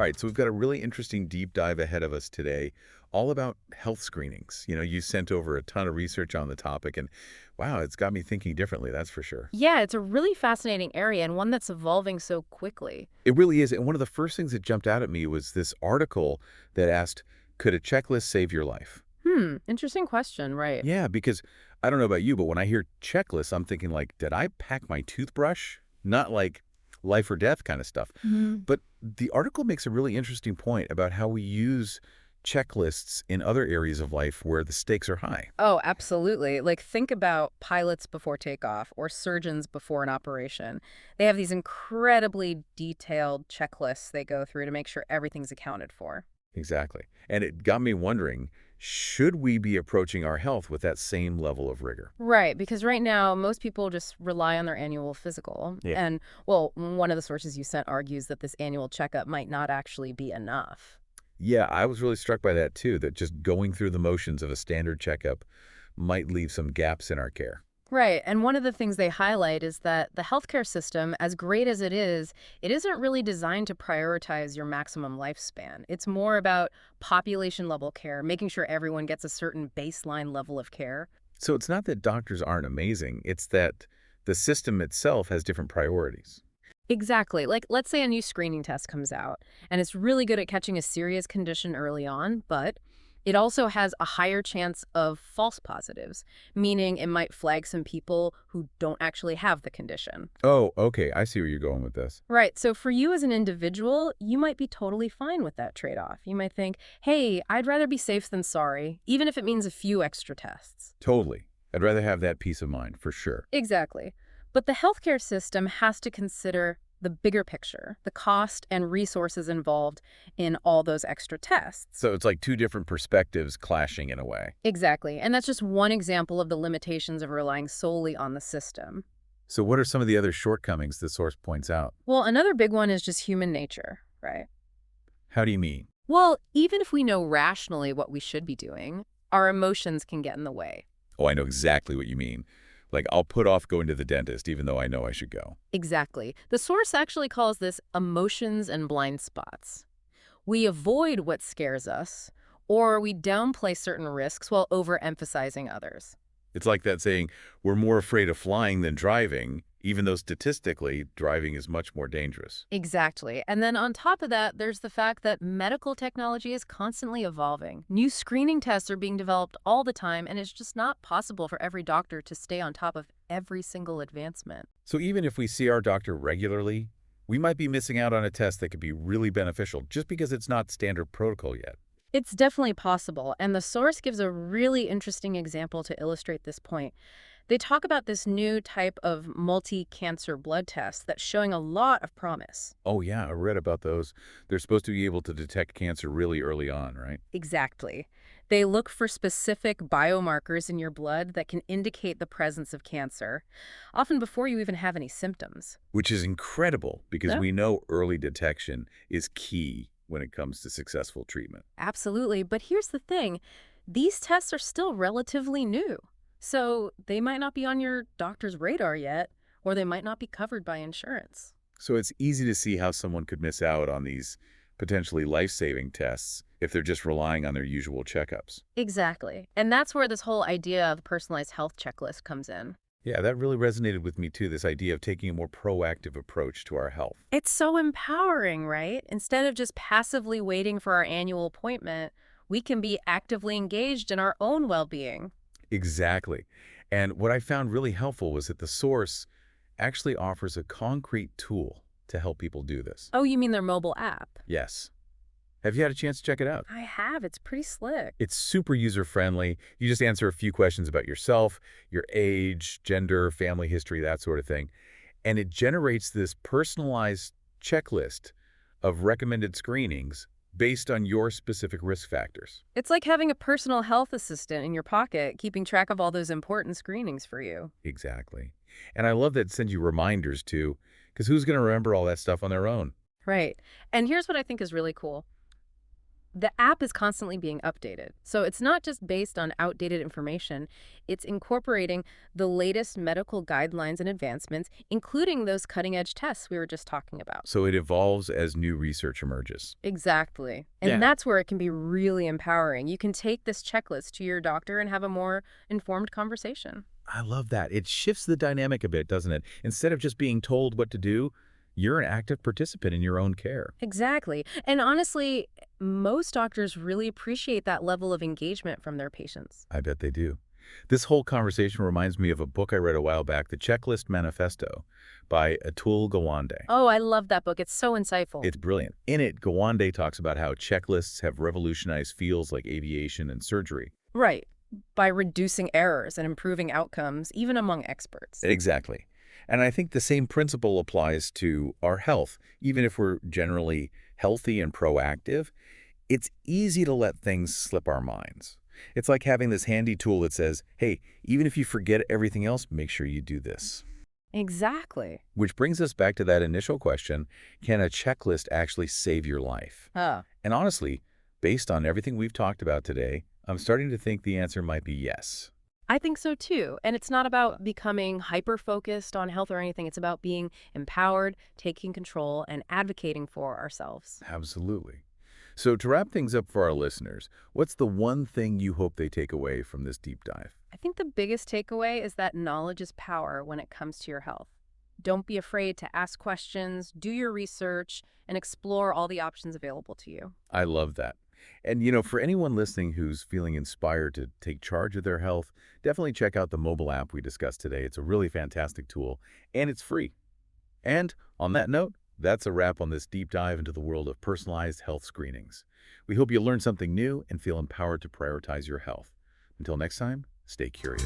All right, so we've got a really interesting deep dive ahead of us today, all about health screenings. You sent over a ton of research on the topic, and wow, it's got me thinking differently, that's for sure. Yeah, it's a really fascinating area and one that's evolving so quickly. It really is. And one of the first things that jumped out at me was this article that asked, could a checklist save your life? Interesting question, right? Yeah, because I don't know about you, but when I hear checklist, I'm thinking like, did I pack my toothbrush? Not like life or death kind of stuff. Mhm. But the article makes a really interesting point about how we use checklists in other areas of life where the stakes are high. Oh, absolutely. Like, think about pilots before takeoff or surgeons before an operation. They have these incredibly detailed checklists they go through to make sure everything's accounted for. Exactly. And it got me wondering, should we be approaching our health with that same level of rigor? Right, because right now, most people just rely on their annual physical. Yeah. And, well, one of the sources you sent argues that this annual checkup might not actually be enough. Yeah, I was really struck by that too, that just going through the motions of a standard checkup might leave some gaps in our care. Right. And one of the things they highlight is that the healthcare system, as great as it isn't really designed to prioritize your maximum lifespan. It's more about population level care, making sure everyone gets a certain baseline level of care. So it's not that doctors aren't amazing, it's that the system itself has different priorities. Exactly. Like, let's say a new screening test comes out, and it's really good at catching a serious condition early on, but it also has a higher chance of false positives, meaning it might flag some people who don't actually have the condition. Oh, okay, I see where you're going with this. Right. So for you as an individual, you might be totally fine with that trade-off. You might think, hey, I'd rather be safe than sorry, even if it means a few extra tests. Totally. I'd rather have that peace of mind, for sure. Exactly. But the healthcare system has to consider the bigger picture, the cost and resources involved in all those extra tests. So it's like two different perspectives clashing in a way. Exactly. And that's just one example of the limitations of relying solely on the system. So what are some of the other shortcomings the source points out? Well, another big one is just human nature, right? How do you mean? Well, even if we know rationally what we should be doing, our emotions can get in the way. Oh, I know exactly what you mean. Like, I'll put off going to the dentist even though I know I should go. Exactly. The source actually calls this emotions and blind spots. We avoid what scares us, or we downplay certain risks while overemphasizing others. It's like that saying, we're more afraid of flying than driving, even though statistically, driving is much more dangerous. Exactly. And then on top of that, there's the fact that medical technology is constantly evolving. New screening tests are being developed all the time, and it's just not possible for every doctor to stay on top of every single advancement. So even if we see our doctor regularly, we might be missing out on a test that could be really beneficial just because it's not standard protocol yet. It's definitely possible, and the source gives a really interesting example to illustrate this point. They talk about this new type of multi-cancer blood test that's showing a lot of promise. Oh yeah, I read about those. They're supposed to be able to detect cancer really early on, right? Exactly. They look for specific biomarkers in your blood that can indicate the presence of cancer, often before you even have any symptoms. Which is incredible because Yeah. we know early detection is key when it comes to successful treatment. Absolutely. But here's the thing. These tests are still relatively new. So they might not be on your doctor's radar yet, or they might not be covered by insurance. So it's easy to see how someone could miss out on these potentially life-saving tests if they're just relying on their usual checkups. Exactly. And that's where this whole idea of personalized health checklist comes in. Yeah, that really resonated with me too, this idea of taking a more proactive approach to our health. It's so empowering, right? Instead of just passively waiting for our annual appointment, we can be actively engaged in our own well-being. Exactly. And what I found really helpful was that the source actually offers a concrete tool to help people do this. Oh, you mean their mobile app? Yes. Have you had a chance to check it out? I have. It's pretty slick. It's super user-friendly. You just answer a few questions about yourself, your age, gender, family history, that sort of thing. And it generates this personalized checklist of recommended screenings based on your specific risk factors. It's like having a personal health assistant in your pocket, keeping track of all those important screenings for you. Exactly. And I love that it sends you reminders too, because who's going to remember all that stuff on their own? Right. And here's what I think is really cool. The app is constantly being updated. So it's not just based on outdated information, it's incorporating the latest medical guidelines and advancements, including those cutting edge tests we were just talking about. So it evolves as new research emerges. Exactly. And Yeah. that's where it can be really empowering. You can take this checklist to your doctor and have a more informed conversation. I love that. It shifts the dynamic a bit, doesn't it? Instead of just being told what to do, you're an active participant in your own care. Exactly. And honestly, most doctors really appreciate that level of engagement from their patients. I bet they do. This whole conversation reminds me of a book I read a while back, The Checklist Manifesto by Atul Gawande. Oh, I love that book. It's so insightful. It's brilliant. In it, Gawande talks about how checklists have revolutionized fields like aviation and surgery. Right. By reducing errors and improving outcomes, even among experts. Exactly. And I think the same principle applies to our health. Even if we're generally healthy and proactive, it's easy to let things slip our minds. It's like having this handy tool that says, hey, even if you forget everything else, make sure you do this. Exactly. Which brings us back to that initial question, can a checklist actually save your life? Huh. And honestly, based on everything we've talked about today, I'm starting to think the answer might be yes. I think so too. And it's not about becoming hyper-focused on health or anything. It's about being empowered, taking control, and advocating for ourselves. Absolutely. So to wrap things up for our listeners, what's the one thing you hope they take away from this deep dive? I think the biggest takeaway is that knowledge is power when it comes to your health. Don't be afraid to ask questions, do your research, and explore all the options available to you. I love that. And, for anyone listening who's feeling inspired to take charge of their health, definitely check out the mobile app we discussed today. It's a really fantastic tool, and it's free. And on that note, that's a wrap on this deep dive into the world of personalized health screenings. We hope you learned something new and feel empowered to prioritize your health. Until next time, stay curious.